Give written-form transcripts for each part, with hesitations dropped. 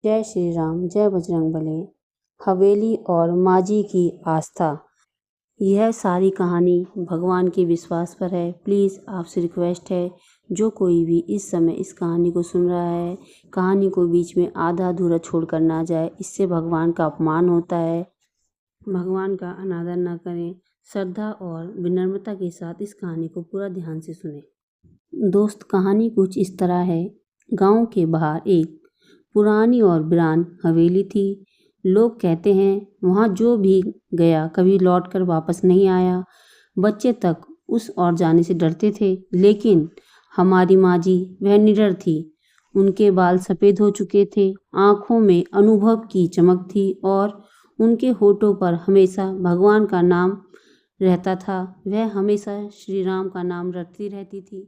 जय श्री राम, जय बजरंगबली। हवेली और माजी की आस्था। यह सारी कहानी भगवान के विश्वास पर है। प्लीज़ आपसे रिक्वेस्ट है, जो कोई भी इस समय इस कहानी को सुन रहा है, कहानी को बीच में आधा अधूरा छोड़कर ना जाए। इससे भगवान का अपमान होता है। भगवान का अनादर ना करें। श्रद्धा और विनम्रता के साथ इस कहानी को पूरा ध्यान से सुने। दोस्त, कहानी कुछ इस तरह है। गांव के बाहर एक पुरानी और वीरान हवेली थी। लोग कहते हैं वहाँ जो भी गया कभी लौटकर वापस नहीं आया। बच्चे तक उस ओर जाने से डरते थे, लेकिन हमारी माँ जी वह निडर थी। उनके बाल सफ़ेद हो चुके थे, आँखों में अनुभव की चमक थी और उनके होठों पर हमेशा भगवान का नाम रहता था। वह हमेशा श्री राम का नाम रटती रहती थी।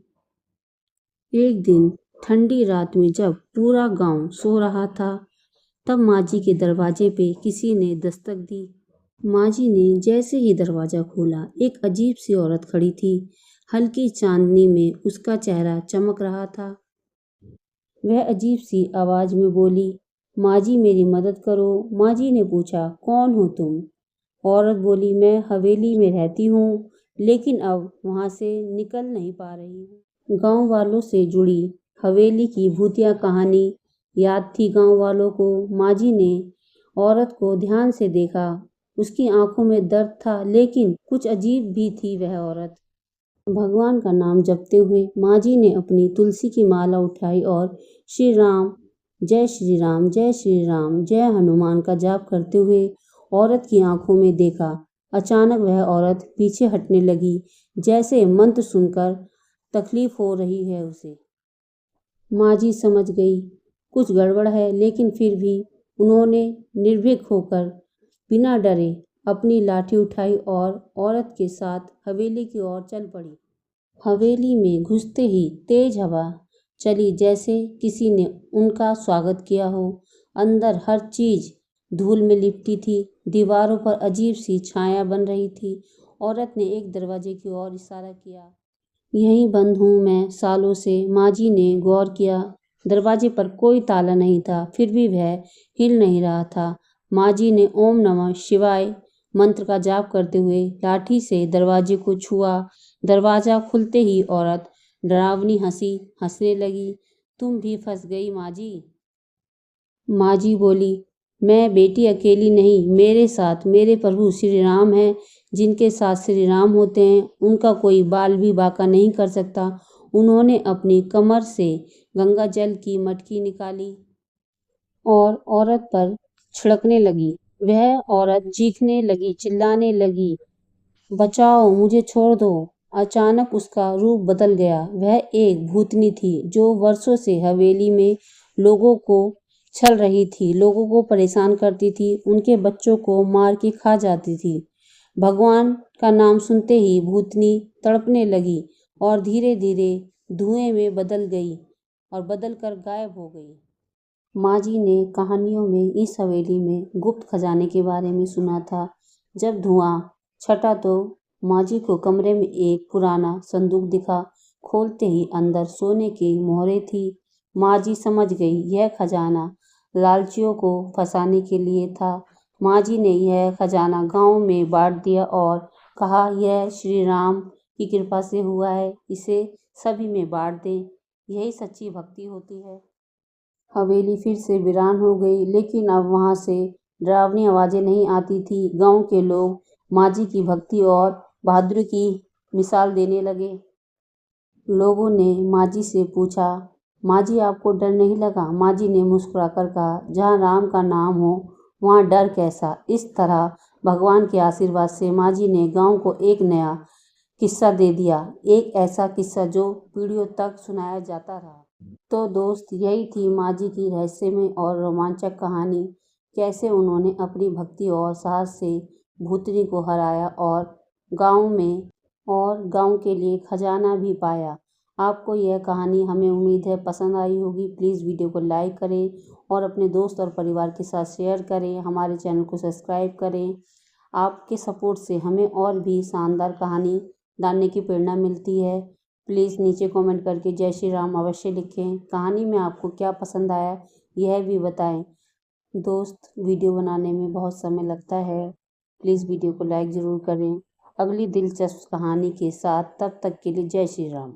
एक दिन ठंडी रात में जब पूरा गांव सो रहा था, तब माजी के दरवाजे पे किसी ने दस्तक दी। माजी ने जैसे ही दरवाजा खोला, एक अजीब सी औरत खड़ी थी। हल्की चांदनी में उसका चेहरा चमक रहा था। वह अजीब सी आवाज में बोली, माजी मेरी मदद करो। माजी ने पूछा, कौन हो तुम? औरत बोली, मैं हवेली में रहती हूँ, लेकिन अब वहाँ से निकल नहीं पा रही हूँ। गांव वालों से जुड़ी हवेली की भूतिया कहानी याद थी गांव वालों को। माजी ने औरत को ध्यान से देखा। उसकी आंखों में दर्द था, लेकिन कुछ अजीब भी थी वह औरत। भगवान का नाम जपते हुए माजी ने अपनी तुलसी की माला उठाई और श्री राम, जय श्री राम, जय श्री राम, जय हनुमान का जाप करते हुए औरत की आंखों में देखा। अचानक वह औरत पीछे हटने लगी, जैसे मंत्र सुनकर तकलीफ हो रही है उसे। माजी समझ गई कुछ गड़बड़ है, लेकिन फिर भी उन्होंने निर्भीक होकर बिना डरे अपनी लाठी उठाई और औरत के साथ हवेली की ओर चल पड़ी। हवेली में घुसते ही तेज हवा चली, जैसे किसी ने उनका स्वागत किया हो। अंदर हर चीज धूल में लिपटी थी। दीवारों पर अजीब सी छाया बन रही थी। औरत ने एक दरवाजे की ओर इशारा किया। यहीं बंद हूँ मैं सालों से। माजी ने गौर किया, दरवाजे पर कोई ताला नहीं था, फिर भी वह हिल नहीं रहा था। माजी ने ओम नमः शिवाय मंत्र का जाप करते हुए लाठी से दरवाजे को छुआ। दरवाजा खुलते ही औरत डरावनी हंसी हंसने लगी। तुम भी फंस गई माजी। माजी बोली, मैं बेटी अकेली नहीं, मेरे साथ मेरे प्रभु श्री राम हैं। जिनके साथ श्री राम होते हैं, उनका कोई बाल भी बांका नहीं कर सकता। उन्होंने अपनी कमर से गंगा जल की मटकी निकाली और औरत पर छिड़कने लगी। वह औरत चीखने लगी, चिल्लाने लगी, बचाओ, मुझे छोड़ दो। अचानक उसका रूप बदल गया। वह एक भूतनी थी, जो वर्षों से हवेली में लोगों को छल रही थी, लोगों को परेशान करती थी, उनके बच्चों को मार के खा जाती थी। भगवान का नाम सुनते ही भूतनी तड़पने लगी और धीरे धीरे धुएं में बदल गई और बदलकर गायब हो गई। माजी ने कहानियों में इस हवेली में गुप्त खजाने के बारे में सुना था। जब धुआं छटा तो माजी को कमरे में एक पुराना संदूक दिखा। खोलते ही अंदर सोने की मोहरें थी। माजी समझ गई यह खजाना लालचियों को फंसाने के लिए था। माजी ने यह खजाना गांव में बांट दिया और कहा, यह श्री राम की कृपा से हुआ है, इसे सभी में बांट दें। यही सच्ची भक्ति होती है। हवेली फिर से वीरान हो गई, लेकिन अब वहां से डरावनी आवाजें नहीं आती थी। गांव के लोग माजी की भक्ति और बहादुरी की मिसाल देने लगे। लोगों ने माजी से पूछा, माजी आपको डर नहीं लगा? माजी ने मुस्कुराकर कहा, जहाँ राम का नाम हो वहाँ डर कैसा। इस तरह भगवान के आशीर्वाद से माजी ने गांव को एक नया किस्सा दे दिया, एक ऐसा किस्सा जो पीढ़ियों तक सुनाया जाता रहा। तो दोस्त, यही थी माजी की रहस्यमय और रोमांचक कहानी। कैसे उन्होंने अपनी भक्ति और साहस से भूतनी को हराया और गांव के लिए खजाना भी पाया। आपको यह कहानी, हमें उम्मीद है, पसंद आई होगी। प्लीज़ वीडियो को लाइक करें और अपने दोस्त और परिवार के साथ शेयर करें। हमारे चैनल को सब्सक्राइब करें। आपके सपोर्ट से हमें और भी शानदार कहानी डालने की प्रेरणा मिलती है। प्लीज़ नीचे कमेंट करके जय श्री राम अवश्य लिखें। कहानी में आपको क्या पसंद आया यह भी बताएं। दोस्त, वीडियो बनाने में बहुत समय लगता है। प्लीज़ वीडियो को लाइक ज़रूर करें। अगली दिलचस्प कहानी के साथ, तब तक के लिए जय श्री राम।